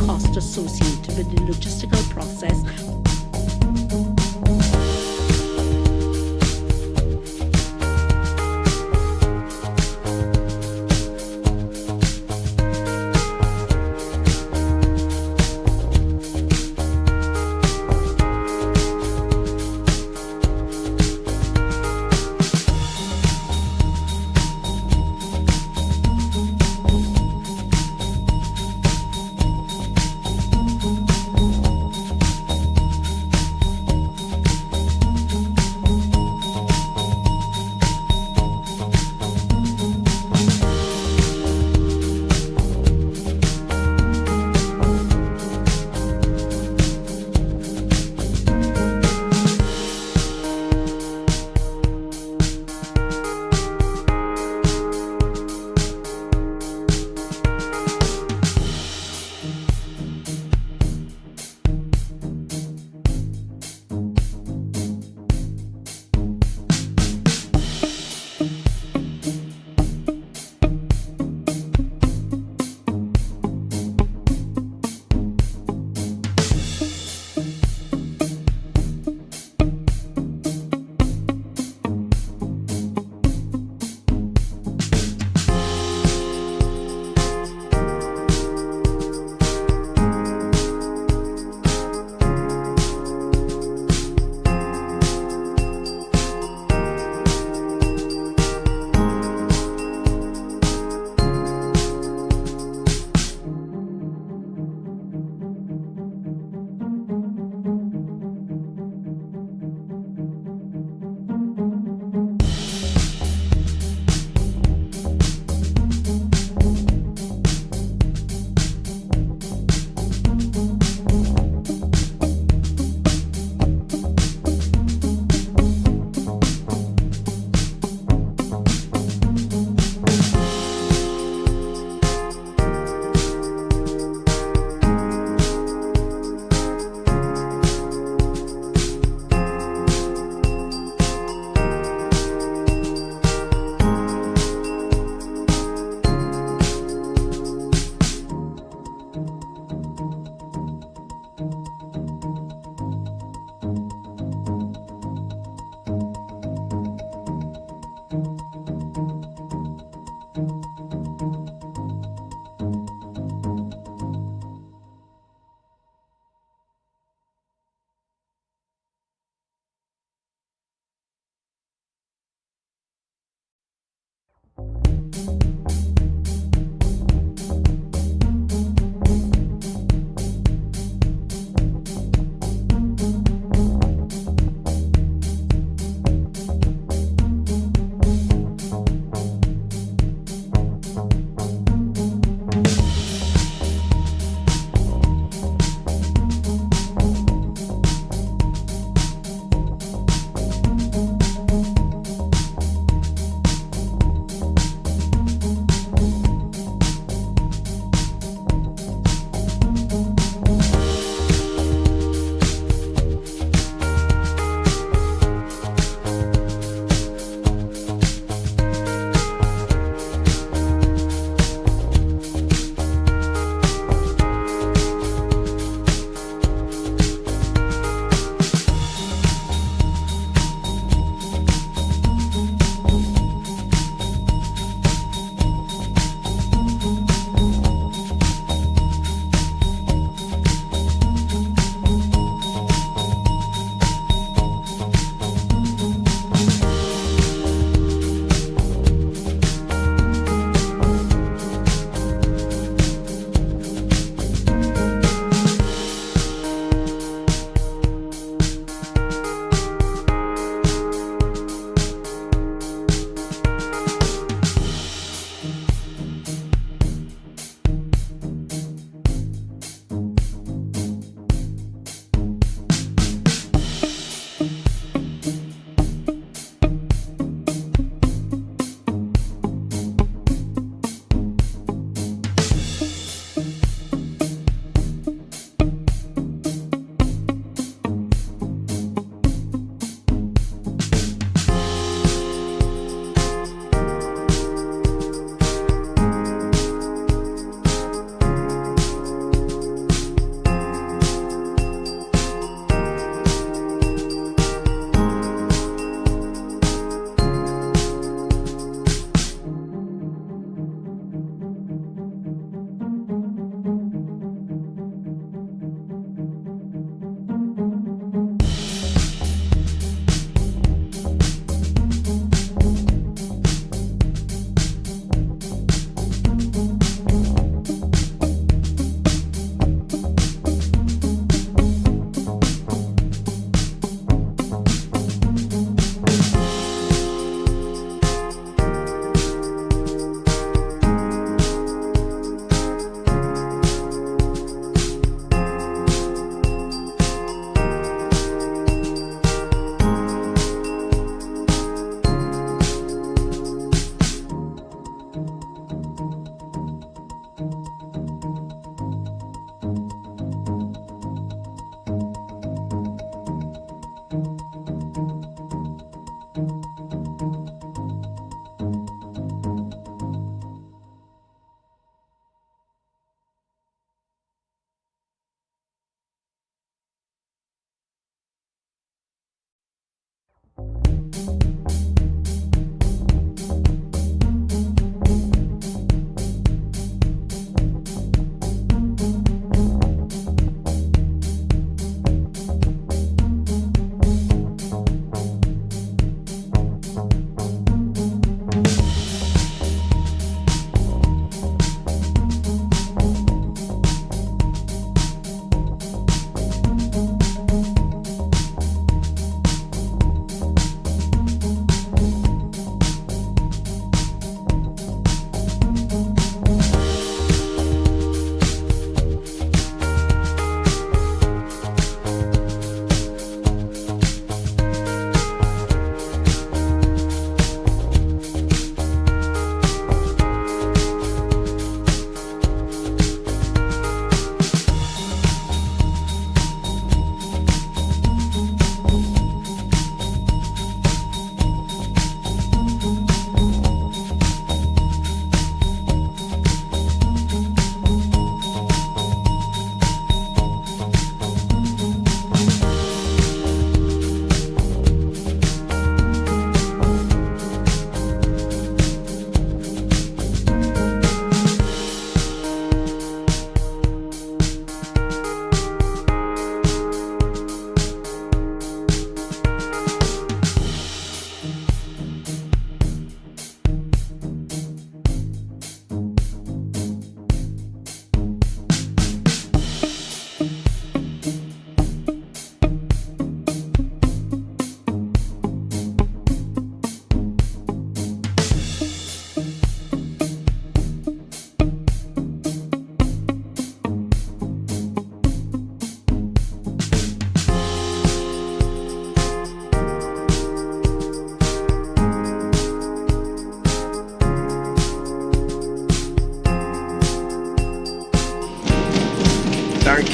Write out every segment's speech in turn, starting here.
cost associated with the logistical process.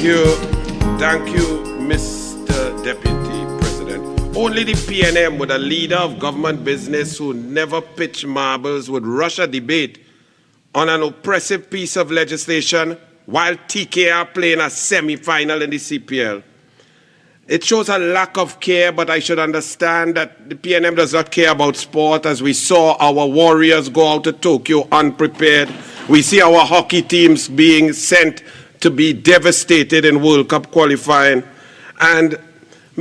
Thank you, Mr. Deputy President. Only the PNM, with a leader of government business who never pitched marbles, would rush a debate on an oppressive piece of legislation while TKR playing a semi-final in the CPL. It shows a lack of care, but I should understand that the PNM does not care about sport, as we saw our Warriors go out to Tokyo unprepared. We see our hockey teams being sent to be devastated in World Cup qualifying.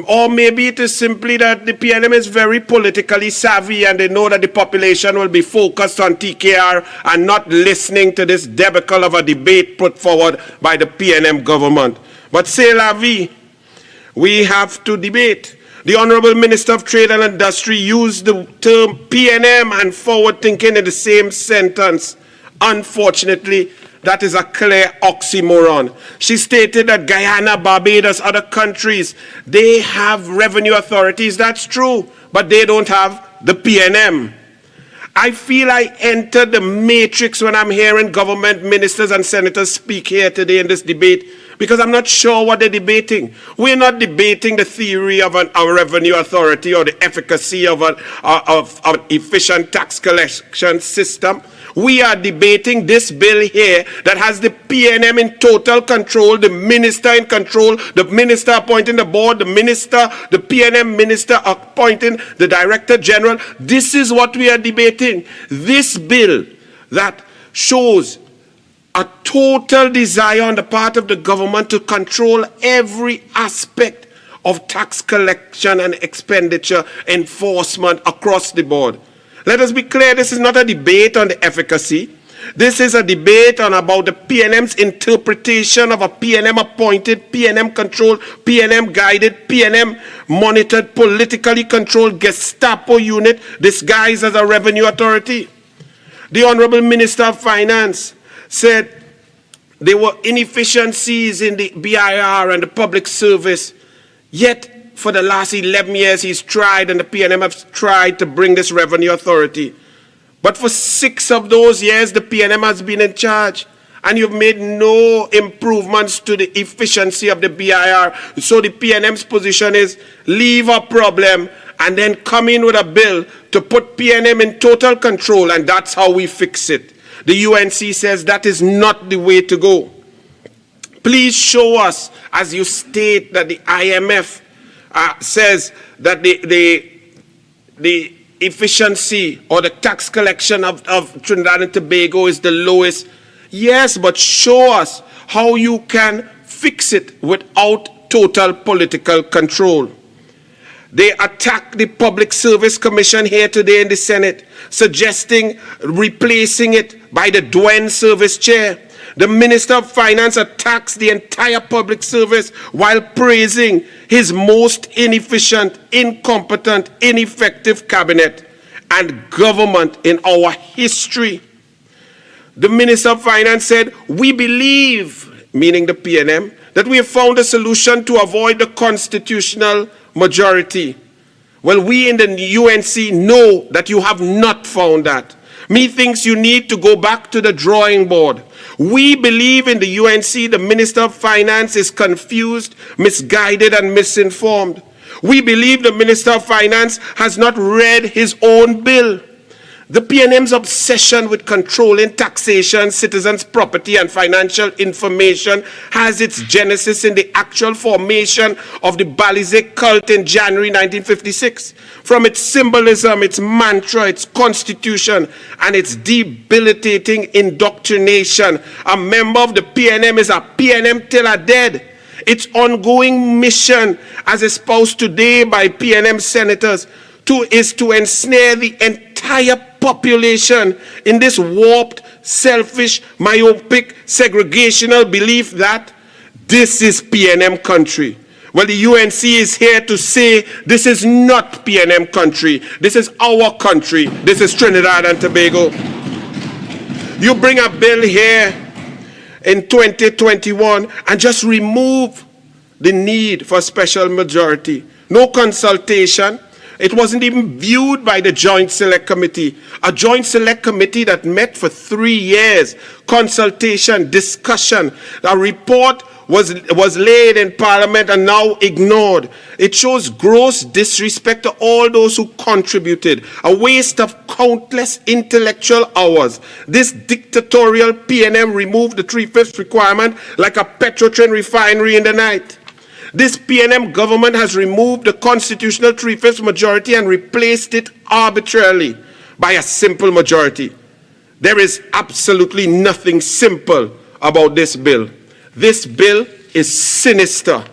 Or maybe it is simply that the PNM is very politically savvy and they know that the population will be focused on TKR and not listening to this debacle of a debate put forward by the PNM government. But c'est la vie. We have to debate. The Honorable Minister of Trade and Industry used the term PNM and forward thinking in the same sentence. Unfortunately, that is a clear oxymoron. She stated that Guyana, Barbados, other countries, they have revenue authorities. That's true, but they don't have the PNM. I feel I entered the matrix when I'm hearing government ministers and senators speak here today in this debate, because I'm not sure what they're debating. We're not debating the theory of a revenue authority or the efficacy of an efficient tax collection system. We are debating this bill here that has the PNM in total control, the minister in control, the minister appointing the board, the PNM minister appointing the director general. This is what we are debating. This bill that shows a total desire on the part of the government to control every aspect of tax collection and expenditure enforcement across the board. Let us be clear, this is not a debate on the efficacy. This is a debate on about the PNM's interpretation of a PNM-appointed, PNM-controlled, PNM-guided, PNM-monitored, politically controlled Gestapo unit disguised as a revenue authority. The Honorable Minister of Finance said there were inefficiencies in the BIR and the public service, yet for the last 11 years, he's tried, and the PNM has tried to bring this revenue authority. But for 6 of those years, the PNM has been in charge, and you've made no improvements to the efficiency of the BIR. So the PNM's position is leave a problem and then come in with a bill to put PNM in total control, and that's how we fix it. The UNC says that is not the way to go. Please show us, as you state that the IMF says that the efficiency or the tax collection of Trinidad and Tobago is the lowest. Yes, but show us how you can fix it without total political control. They attack the Public Service Commission here today in the Senate, suggesting replacing it by the Duen Service Chair. The Minister of Finance attacks the entire public service while praising his most inefficient, incompetent, ineffective cabinet and government in our history. The Minister of Finance said, we believe, meaning the PNM, that we have found a solution to avoid the constitutional majority. Well, we in the UNC know that you have not found that. Methinks you need to go back to the drawing board. We believe in the UNC the Minister of Finance is confused, misguided, and misinformed. We believe the Minister of Finance has not read his own bill. The PNM's obsession with controlling taxation, citizens' property, and financial information has its genesis in the actual formation of the Balize cult in January 1956. From its symbolism, its mantra, its constitution, and its debilitating indoctrination, a member of the PNM is a PNM till a dead. Its ongoing mission, as espoused today by PNM senators, is to ensnare the entire population in this warped, selfish, myopic, segregational belief that this is PNM country. Well, the UNC is here to say this is not PNM country. This is our country. This is Trinidad and Tobago. You bring a bill here in 2021 and just remove the need for a special majority. No consultation. It wasn't even viewed by the Joint Select Committee, a Joint Select Committee that met for 3 years, consultation, discussion. A report was laid in Parliament and now ignored. It shows gross disrespect to all those who contributed, a waste of countless intellectual hours. This dictatorial PNM removed the 3/5 requirement like a petrotrin refinery in the night. This PNM government has removed the constitutional 3/5 majority and replaced it arbitrarily by a simple majority. There is absolutely nothing simple about this bill. This bill is sinister.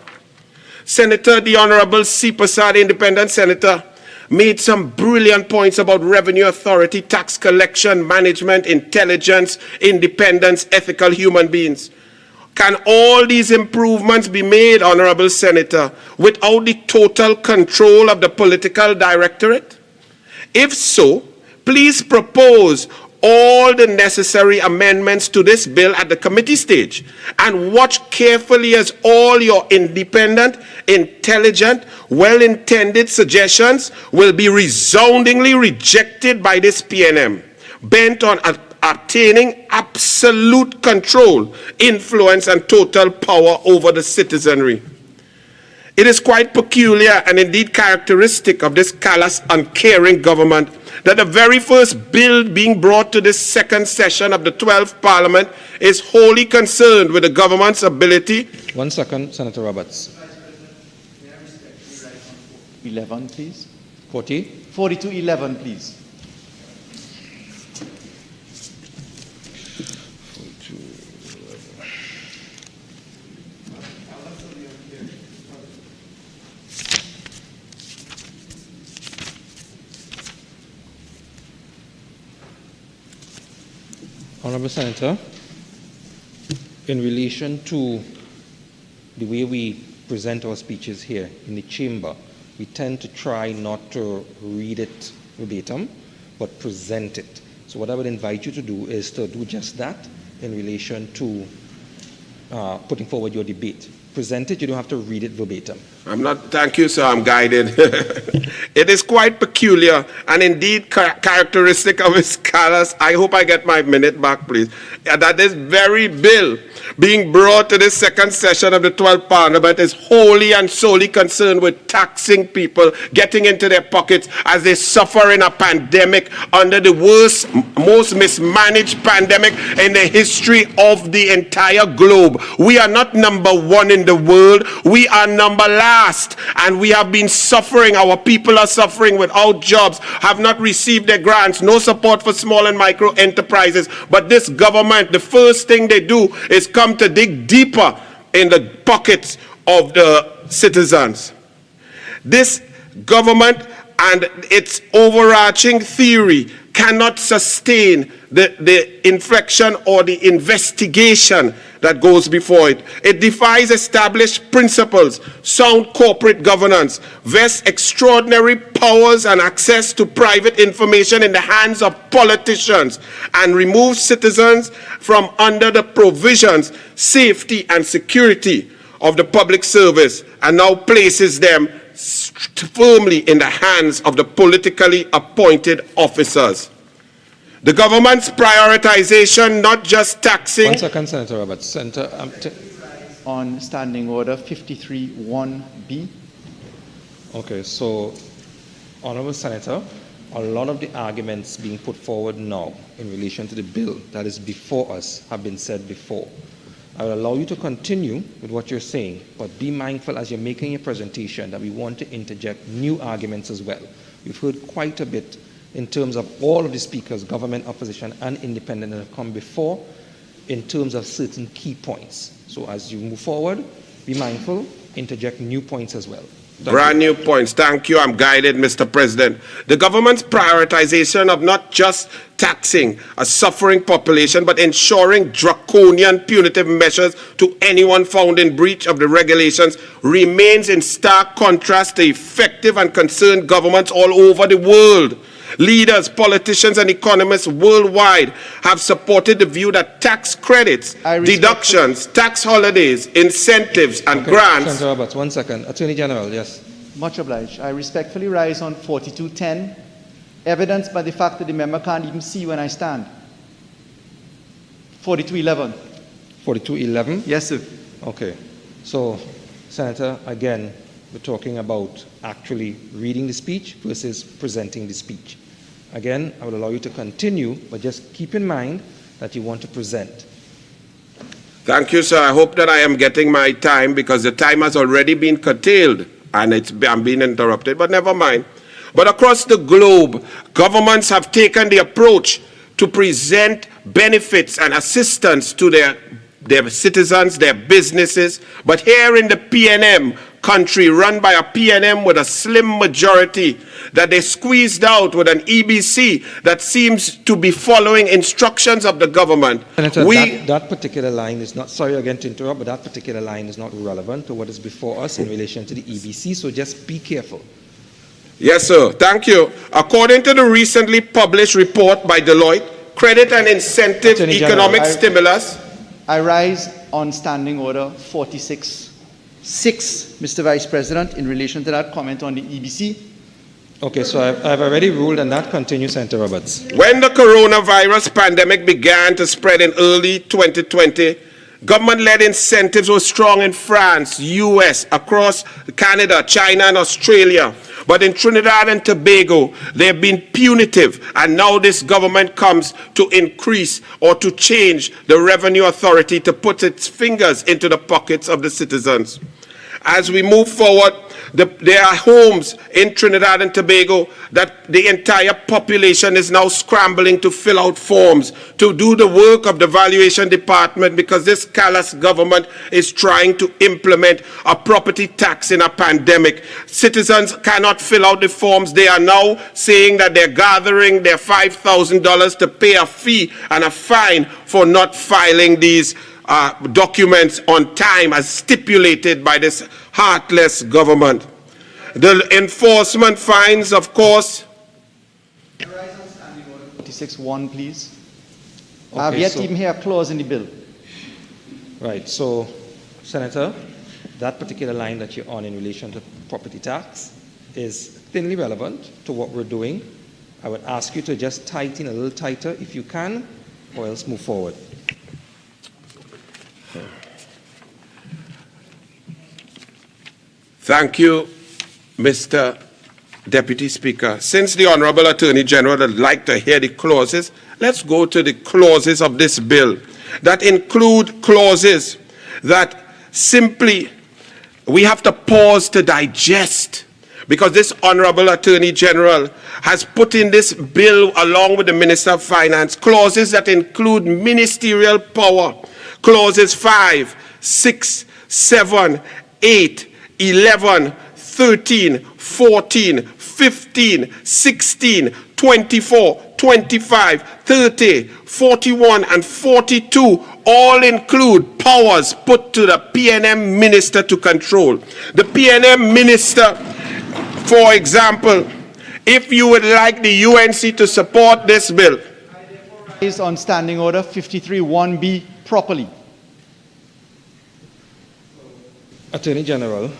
Senator, the Honorable C. Prasad, independent senator, made some brilliant points about revenue authority, tax collection, management, intelligence, independence, ethical human beings. Can all these improvements be made, Honorable Senator, without the total control of the political directorate? If so, please propose all the necessary amendments to this bill at the committee stage and watch carefully as all your independent, intelligent, well-intended suggestions will be resoundingly rejected by this PNM, bent on attaining absolute control, influence, and total power over the citizenry. It is quite peculiar and indeed characteristic of this callous, uncaring government that the very first bill being brought to this second session of the 12th Parliament is wholly concerned with the government's ability. 1 second, Senator Roberts. 11, please. 40. 4211, please. Honorable Senator, in relation to the way we present our speeches here in the chamber, we tend to try not to read it verbatim, but present it. So what I would invite you to do is to do just that in relation to putting forward your debate. Present it, you don't have to read it verbatim. I'm not, thank you, sir, I'm guided. It is quite peculiar and indeed characteristic of his callous. I hope I get my minute back, please. That this very bill being brought to this second session of the 12th Parliament is wholly and solely concerned with taxing people, getting into their pockets as they suffer in a pandemic under the worst, most mismanaged pandemic in the history of the entire globe. We are not number one in the world. We are number last, and we have been suffering. Our people are suffering without jobs, have not received their grants, no support for small and micro enterprises. But this government, the first thing they do is come to dig deeper in the pockets of the citizens. This government and its overarching theory cannot sustain the inflection or the investigation that goes before it. It defies established principles, sound corporate governance, vests extraordinary powers and access to private information in the hands of politicians, and removes citizens from under the provisions, safety, and security of the public service, and now places them firmly in the hands of the politically appointed officers. The government's prioritization, not just taxing. 1 second, Senator Roberts. Senator, On Standing Order 53(1)B. okay, so, Honorable Senator, a lot of the arguments being put forward now in relation to the bill that is before us have been said before. I will allow you to continue with what you're saying, but be mindful as you're making your presentation that we want to interject new arguments as well. We've heard quite a bit in terms of all of the speakers, government, opposition, and independent, that have come before in terms of certain key points. So as you move forward, be mindful, interject new points as well. Brand new points. Thank you. I'm guided, Mr. President. The government's prioritization of not just taxing a suffering population, but ensuring draconian punitive measures to anyone found in breach of the regulations remains in stark contrast to effective and concerned governments all over the world. Leaders, politicians, and economists worldwide have supported the view that tax credits, deductions, tax holidays, incentives, and grants. Senator Roberts, 1 second. Attorney General, yes. Much obliged. I respectfully rise on 4210, evidenced by the fact that the member can't even see when I stand. 4211. 4211. Yes, sir. Okay. So, Senator, again, we're talking about actually reading the speech versus presenting the speech. Again, I will allow you to continue, but just keep in mind that you want to present. Thank you, sir. I hope that I am getting my time because the time has already been curtailed and I'm being interrupted, but never mind. But across the globe, governments have taken the approach to present benefits and assistance to their citizens, their businesses. But here in the PNM country, run by a PNM with a slim majority that they squeezed out with an EBC that seems to be following instructions of the government. Senator, that particular line is not, sorry again to interrupt, but that particular line is not relevant to what is before us in relation to the EBC, so just be careful. Yes, sir. Thank you. According to the recently published report by Deloitte, credit and incentive economic stimulus. I rise on Standing Order 46.6, Mr. Vice President, in relation to that comment on the EBC. Okay, so I've already ruled on that. Continue, Senator Roberts. When the coronavirus pandemic began to spread in early 2020, government-led incentives were strong in France, US, across Canada, China, and Australia. But in Trinidad and Tobago, they have been punitive, and now this government comes to increase or to change the revenue authority to put its fingers into the pockets of the citizens. As we move forward, there are homes in Trinidad and Tobago that the entire population is now scrambling to fill out forms to do the work of the valuation department because this callous government is trying to implement a property tax in a pandemic. Citizens cannot fill out the forms. They are now saying that they're gathering their $5,000 to pay a fee and a fine for not filing these documents on time as stipulated by this heartless government. The enforcement fines, of course. 46.1, please. Okay, I have yet to even hear a clause in the bill. Right, so, Senator, that particular line that you're on in relation to property tax is thinly relevant to what we're doing. I would ask you to just tighten a little tighter if you can, or else move forward. Thank you, Mr. Deputy Speaker. Since the Honorable Attorney General would like to hear the clauses, let's go to the clauses of this bill that include clauses that simply we have to pause to digest because this Honorable Attorney General has put in this bill along with the Minister of Finance clauses that include ministerial power. Clauses 5, 6, 7, 8, 11, 13, 14, 15, 16, 24, 25, 30, 41, and 42 all include powers put to the PNM minister to control. The PNM minister, for example, if you would like the UNC to support this bill. Is on Standing Order 53.1b properly. Attorney General,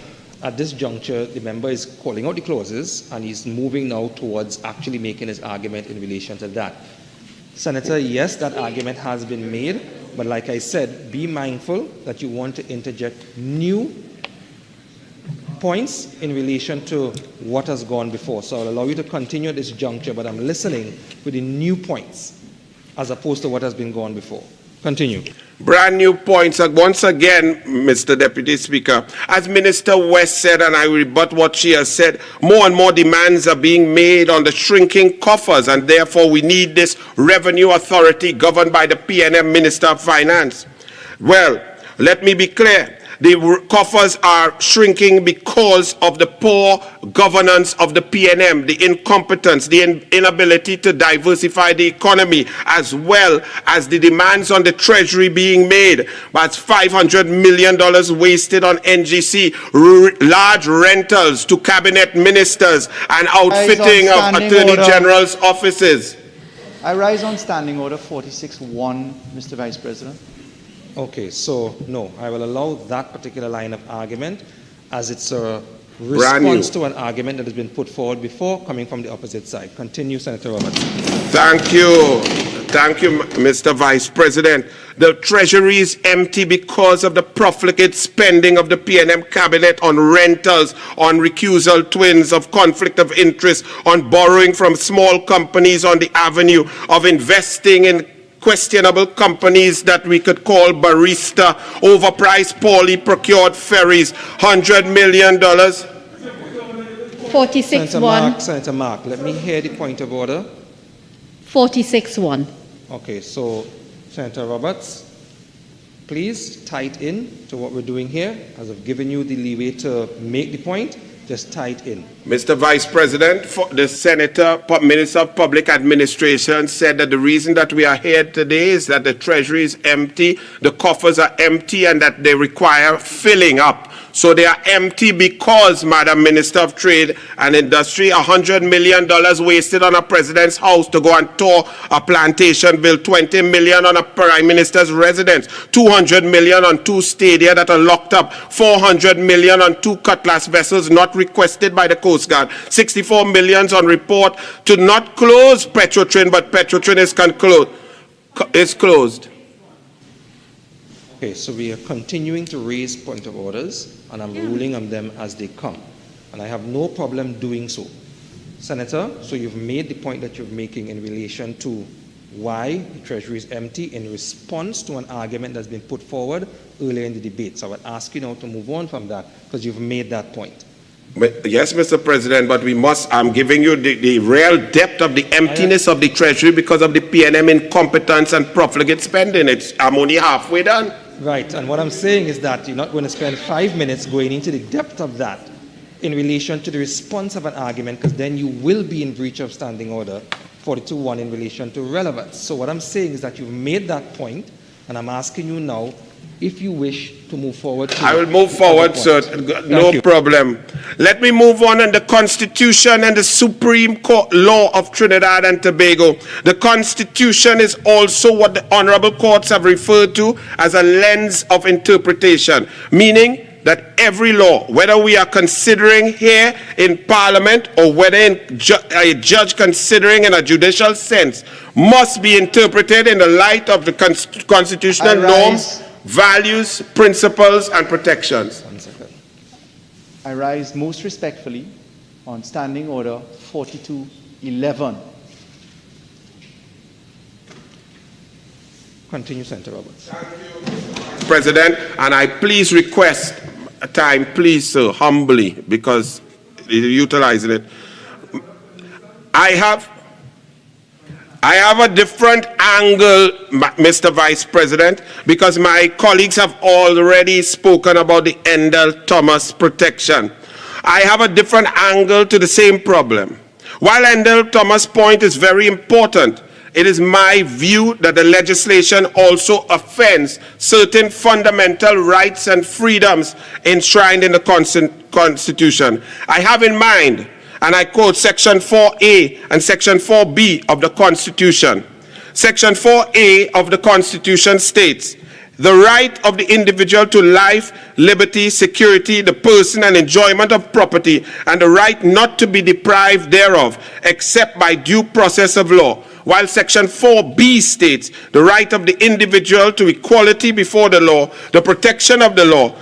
at this juncture, the member is calling out the clauses and he's moving now towards actually making his argument in relation to that. Senator, yes, that argument has been made, but like I said, be mindful that you want to interject new points in relation to what has gone before. So I'll allow you to continue at this juncture, but I'm listening for the new points as opposed to what has been gone before. Continue. Brand new points. Once again, Mr. Deputy Speaker, as Minister West said, and I rebut what she has said, more and more demands are being made on the shrinking coffers, and therefore we need this revenue authority governed by the PNM Minister of Finance. Well, let me be clear. The coffers are shrinking because of the poor governance of the PNM, the incompetence, the inability to diversify the economy, as well as the demands on the Treasury being made. That's $500 million wasted on NGC, large rentals to cabinet ministers, and outfitting of Attorney General's offices. I rise on Standing Order 46.1, Mr. Vice President. Okay, so no, I will allow that particular line of argument as it's a response to an argument that has been put forward before coming from the opposite side. Continue, Senator Roberts. Thank you. Thank you, Mr. Vice President. The Treasury is empty because of the profligate spending of the PNM cabinet on rentals, on recusal twins, of conflict of interest, on borrowing from small companies on the avenue, of investing in questionable companies that we could call barista, overpriced, poorly procured ferries, $100 million. 46-1. Senator Mark, let me hear the point of order. 46-1. Okay, so Senator Roberts, please tie it in to what we're doing here. As I've given you the leeway to make the point, just tie it in. Mr. Vice President, the Minister of Public Administration said that the reason that we are here today is that the Treasury is empty, the coffers are empty, and that they require filling up. So they are empty because, Madam Minister of Trade and Industry, $100 million wasted on a president's house to go and tour a plantation bill, $20 million on a prime minister's residence, $200 million on 2 stadia that are locked up, $400 million on 2 cutlass vessels not requested by the Coast Guard, $64 million on report to not close Petrotrin, but Petrotrin is closed. Okay, so we are continuing to raise point of orders, and I'm ruling on them as they come. And I have no problem doing so. Senator, so you've made the point that you're making in relation to why the Treasury is empty in response to an argument that's been put forward earlier in the debate. So I would ask you now to move on from that, because you've made that point. Yes, Mr. President, but I'm giving you the real depth of the emptiness of the Treasury because of the PNM incompetence and profligate spending. I'm only halfway done. Right, and what I'm saying is that you're not going to spend 5 minutes going into the depth of that in relation to the response of an argument, because then you will be in breach of Standing Order 42.1 in relation to relevance. So what I'm saying is that you've made that point, and I'm asking you now if you wish to move forward. I will move forward, sir. No problem. Let me move on the Constitution and the Supreme Court law of Trinidad and Tobago. The Constitution is also what the honorable courts have referred to as a lens of interpretation, meaning that every law, whether we are considering here in Parliament or whether a judge considering in a judicial sense, must be interpreted in the light of the constitutional norms, values, principles, and protections. I rise most respectfully on Standing Order 4211. Continue, Senator Roberts. President, and I please request a time, please, sir, humbly, because you're utilizing it. I have a different angle, Mr. Vice President, because my colleagues have already spoken about the Endell Thomas protection. I have a different angle to the same problem. While Endell Thomas' point is very important, it is my view that the legislation also offends certain fundamental rights and freedoms enshrined in the Constitution. I have in mind, and I quote Section 4A and Section 4B of the Constitution. Section 4A of the Constitution states, the right of the individual to life, liberty, security, the person and enjoyment of property, and the right not to be deprived thereof, except by due process of law. While Section 4B states the right of the individual to equality before the law, the protection of the law.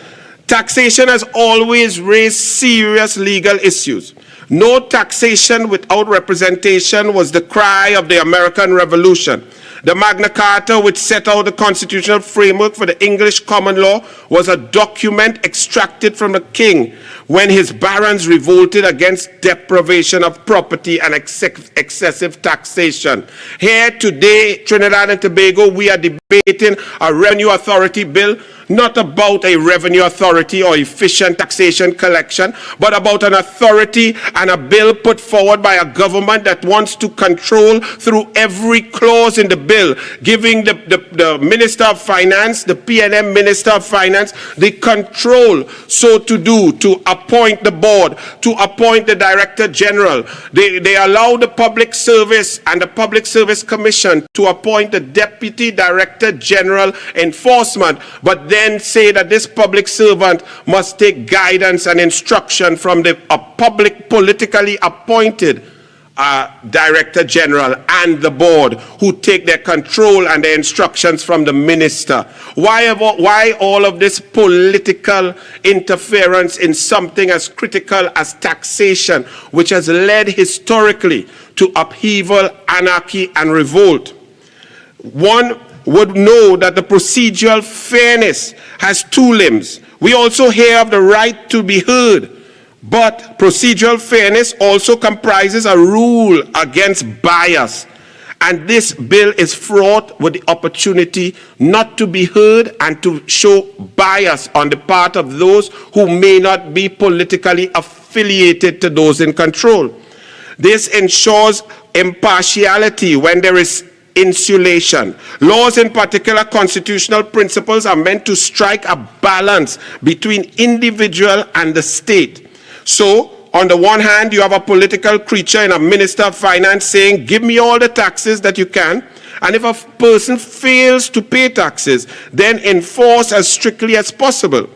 Taxation has always raised serious legal issues. No taxation without representation was the cry of the American Revolution. The Magna Carta, which set out the constitutional framework for the English common law, was a document extracted from the king when his barons revolted against deprivation of property and excessive taxation. Here today, Trinidad and Tobago, we are debating a revenue authority bill, not about a revenue authority or efficient taxation collection, but about an authority and a bill put forward by a government that wants to control through every clause in the bill, giving the Minister of Finance, the PNM Minister of Finance, the control so to do, to appoint the board, to appoint the Director General. They allow the Public Service and the Public Service Commission to appoint the Deputy Director General Enforcement, but then say that this public servant must take guidance and instruction from the public politically appointed Director General and the board, who take their control and their instructions from the minister. Why all of this political interference in something as critical as taxation, which has led historically to upheaval, anarchy, and revolt? One would know that the procedural fairness has two limbs. We also hear of the right to be heard, but procedural fairness also comprises a rule against bias. And this bill is fraught with the opportunity not to be heard and to show bias on the part of those who may not be politically affiliated to those in control. This ensures impartiality when there is insulation. Laws, in particular constitutional principles, are meant to strike a balance between individual and the state. So, on the one hand, you have a political creature in a minister of finance saying, give me all the taxes that you can, and if a person fails to pay taxes, then enforce as strictly as possible.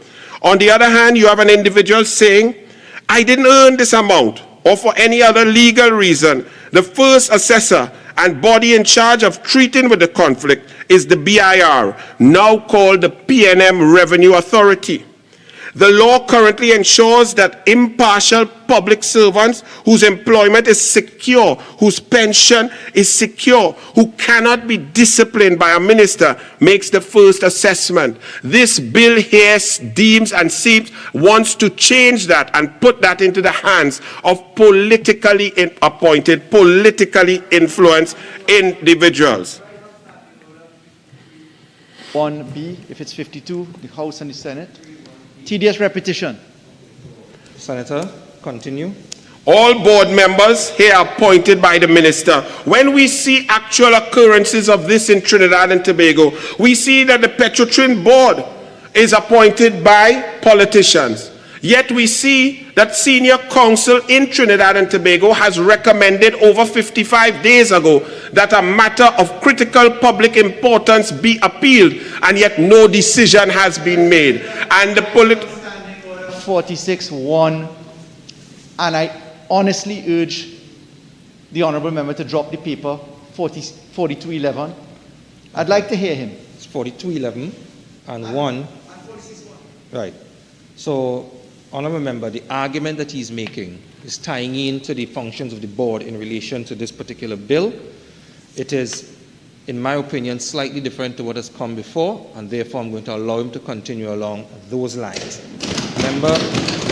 On the other hand, you have an individual saying, I didn't earn this amount, or for any other legal reason. The first assessor and body in charge of treating with the conflict is the BIR, now called the PNM Revenue Authority. The law currently ensures that impartial public servants whose employment is secure, whose pension is secure, who cannot be disciplined by a minister, makes the first assessment. This bill here deems and wants to change that and put that into the hands of politically appointed, politically influenced individuals. 1B, if it's 52, the House and the Senate. Tedious repetition. Senator, continue. All board members here are appointed by the minister. When we see actual occurrences of this in Trinidad and Tobago, we see that the Petrotrin board is appointed by politicians. Yet we see that senior counsel in Trinidad and Tobago has recommended over 55 days ago that a matter of critical public importance be appealed, and yet no decision has been made. And the 46-1, and I honestly urge the honourable member to drop the paper 42-11. I'd like to hear him. It's 42-11 and 1. Right. So, honourable member, the argument that he's making is tying into the functions of the board in relation to this particular bill. It is, in my opinion, slightly different to what has come before, and therefore I'm going to allow him to continue along those lines. Member.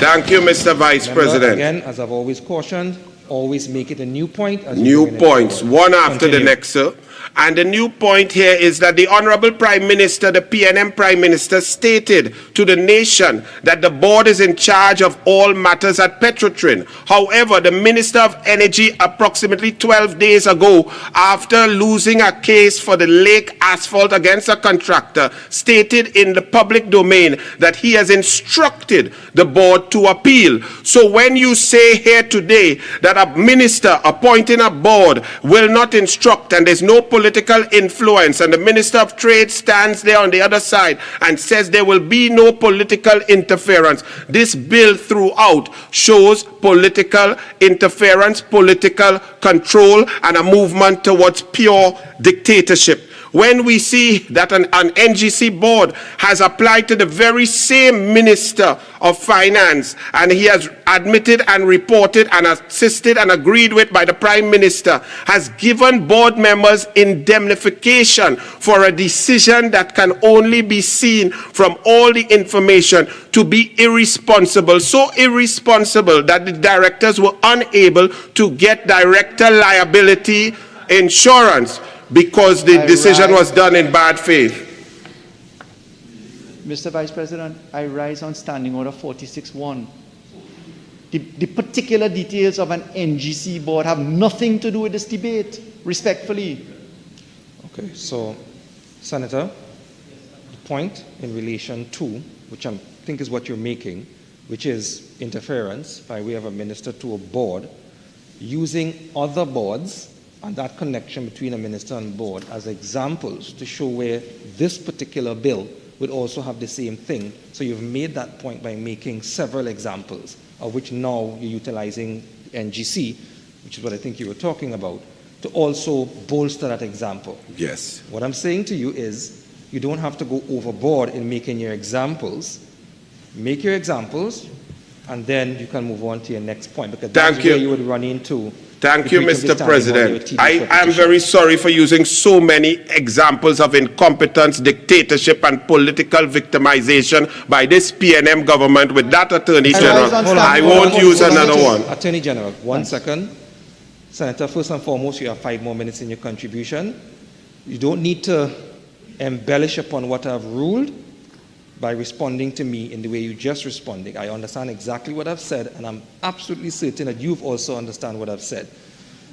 Thank you, Mr. Vice President. Again, as I've always cautioned, always make it a new point. New points, one after the next, sir. And the new point here is that the Honorable Prime Minister, the PNM Prime Minister, stated to the nation that the board is in charge of all matters at Petrotrin. However, the Minister of Energy, approximately 12 days ago, after losing a case for the lake asphalt against a contractor, stated in the public domain that he has instructed the board to appeal. So when you say here today that a minister appointing a board will not instruct and there's no political influence, and the Minister of Trade stands there on the other side and says there will be no political interference, this bill throughout shows political interference, political control, and a movement towards pure dictatorship. When we see that an NGC board has applied to the very same Minister of Finance, and he has admitted and reported and assisted and agreed with by the Prime Minister, has given board members indemnification for a decision that can only be seen from all the information to be irresponsible, so irresponsible that the directors were unable to get director liability insurance, because the decision was done in bad faith. Mr. Vice President, I rise on Standing Order 46-1. The particular details of an NGC board have nothing to do with this debate, respectfully. Okay, so, Senator, the point in relation to, which I think is what you're making, which is interference by way of a minister to a board, using other boards and that connection between a minister and board as examples to show where this particular bill would also have the same thing. So you've made that point by making several examples, of which now you're utilizing NGC which is what I think you were talking about, to also bolster that example. Yes. What I'm saying to you is, you don't have to go overboard in making your examples. Make your examples, and then you can move on to your next point, because that's Thank you. where you would run into. Thank the you, breach of the Mr. standing order President. with tedious I am repetition. very sorry for using so many examples of incompetence, dictatorship, and political victimization by this PNM government with that Attorney General. rise on I standing won't order. use Hold on. another one. Attorney General, 1 second. Senator, first and foremost, you have 5 more minutes in your contribution. You don't need to embellish upon what I've ruled by responding to me in the way you just responded. I understand exactly what I've said, and I'm absolutely certain that you've also understand what I've said.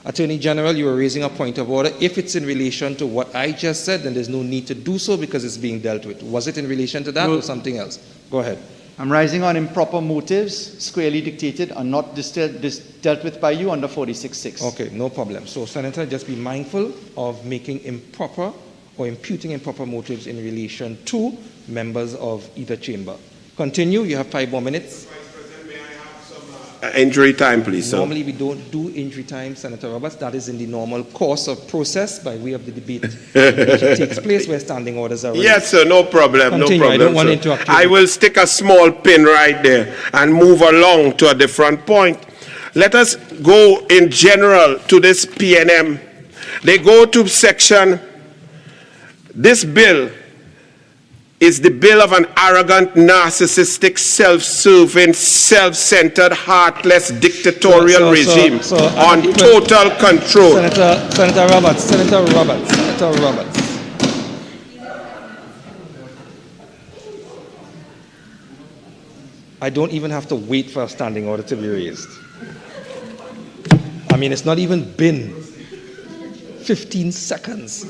Attorney General, you are raising a point of order. If it's in relation to what I just said, then there's no need to do so because it's being dealt with. Was it in relation to that or something else? Go ahead. I'm rising on improper motives, squarely dictated, and not dealt with by you under 46.6. Okay, no problem. So, Senator, just be mindful of making improper or imputing improper motives in relation to members of either chamber. Continue. You have 5 more minutes. Injury time, please, sir. Normally, we don't do injury time, Senator Roberts. That is in the normal course of process by way of the debate which takes place where standing orders are raised. Yes, sir, no problem. Continue. No problem. I don't want to sir. interrupt you. I will stick a small pin right there and move along to a different point. Let us go in general to this PNM. They go to section. This bill is the bill of an arrogant, narcissistic, self-serving, self-centered, heartless, dictatorial regime on total control. Senator Roberts. I don't even have to wait for a standing order to be raised. I mean, it's not even been 15 seconds.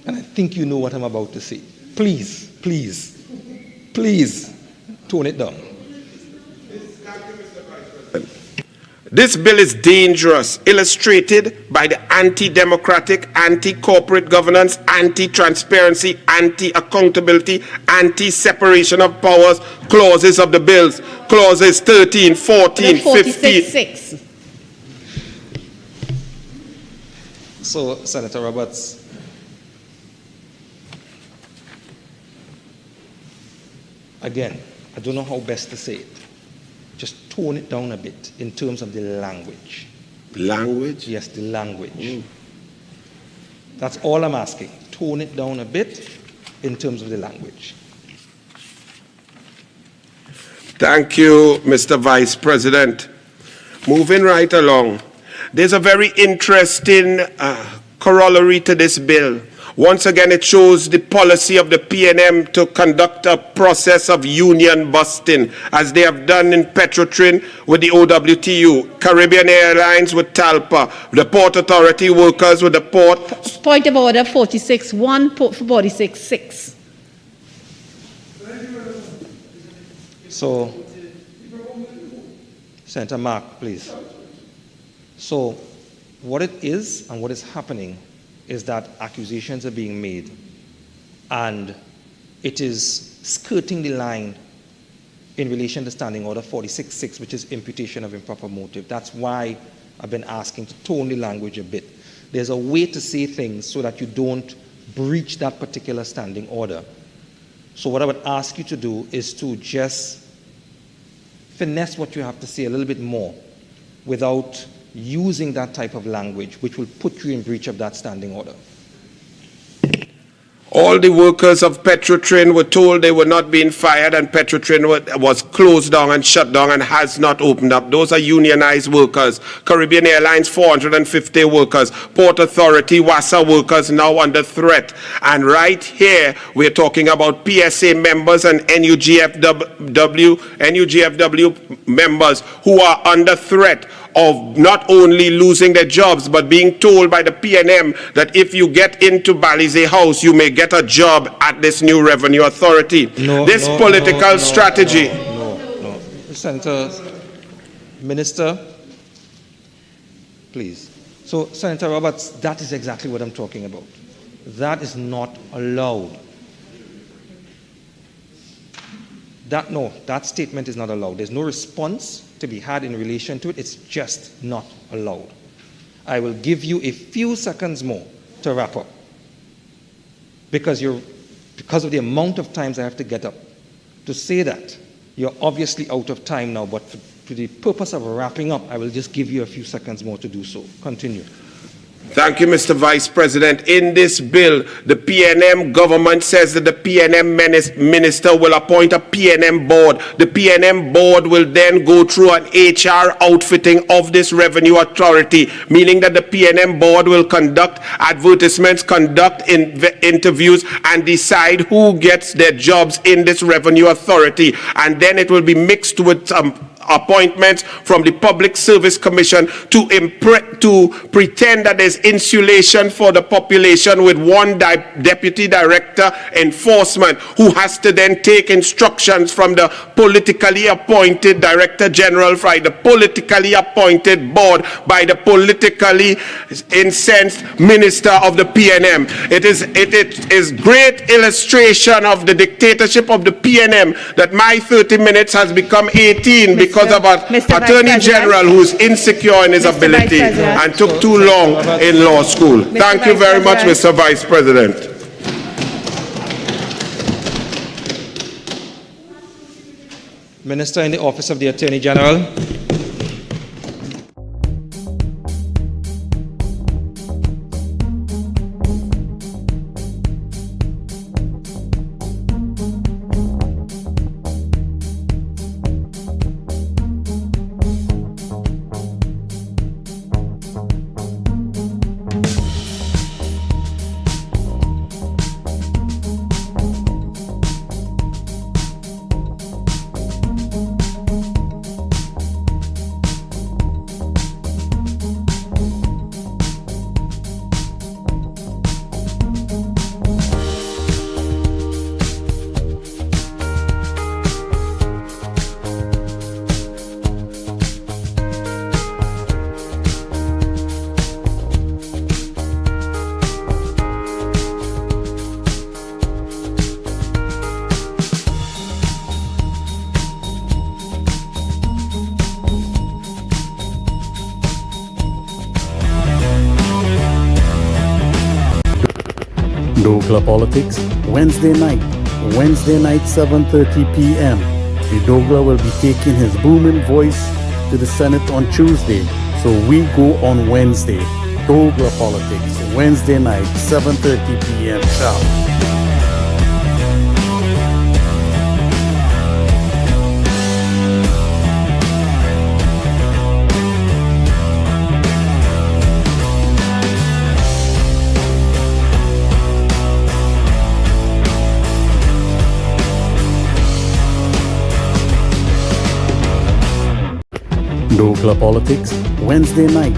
And I think you know what I'm about to say. Please, tone it down. This bill is dangerous, illustrated by the anti-democratic, anti-corporate governance, anti-transparency, anti-accountability, anti-separation of powers clauses of the bills. Clauses 13, 14, 15. 46.6. So, Senator Roberts, again, I don't know how best to say it. Just tone it down a bit in terms of the language. Language? Yes, the language. That's all I'm asking. Tone it down a bit in terms of the language. Thank you, Mr. Vice President. Moving right along, there's a very interesting corollary to this bill. Once again, it shows the policy of the PNM to conduct a process of union busting, as they have done in Petrotrin with the OWTU, Caribbean Airlines with TALPA, the Port Authority workers with the port. Point of order 46.1, 46.6. So, Senator Mark, please. So, what it is and what is happening is that accusations are being made, and it is skirting the line in relation to Standing Order 46.6, which is imputation of improper motive. That's why I've been asking to tone the language a bit. There's a way to say things so that you don't breach that particular standing order. So what I would ask you to do is to just finesse what you have to say a little bit more without using that type of language, which will put you in breach of that standing order. All the workers of Petrotrin were told they were not being fired, and Petrotrin was closed down and shut down and has not opened up. Those are unionized workers. Caribbean Airlines, 450 workers. Port Authority, WASA workers now under threat. And right here, we're talking about PSA members and NUGFW members who are under threat of not only losing their jobs, but being told by the PNM that if you get into Balize House, you may get a job at this new revenue authority. This political strategy. No. Senator, Minister, please. So, Senator Roberts, that is exactly what I'm talking about. That is not allowed. that statement is not allowed. There's no response to be had in relation to it. It's just not allowed. I will give you a few seconds more to wrap up, because of the amount of times I have to get up to say that. You're obviously out of time now, but for the purpose of wrapping up, I will just give you a few seconds more to do so. Continue. Thank you, Mr. Vice President. In this bill, the PNM government says that the PNM minister will appoint a PNM board. The PNM board will then go through an HR outfitting of this revenue authority, meaning that the PNM board will conduct advertisements, conduct interviews, and decide who gets their jobs in this revenue authority. And then it will be mixed with appointments from the Public Service Commission to pretend that there's insulation for the population, with one deputy director enforcement who has to then take instructions from the politically appointed director general, by the politically appointed board, by the politically incensed minister of the PNM. It is great illustration of the dictatorship of the PNM that my 30 minutes has become 18 because of an attorney general who's insecure in his ability and took too long in law school. Thank you very much, Mr. Vice President. Minister in the Office of the Attorney General. Dogla Politics, Wednesday night, 7:30 p.m. The Dogla will be taking his booming voice to the Senate on Tuesday, so we go on Wednesday. Dogla Politics, Wednesday night, 7:30 p.m. sharp. Dogla Politics, Wednesday night,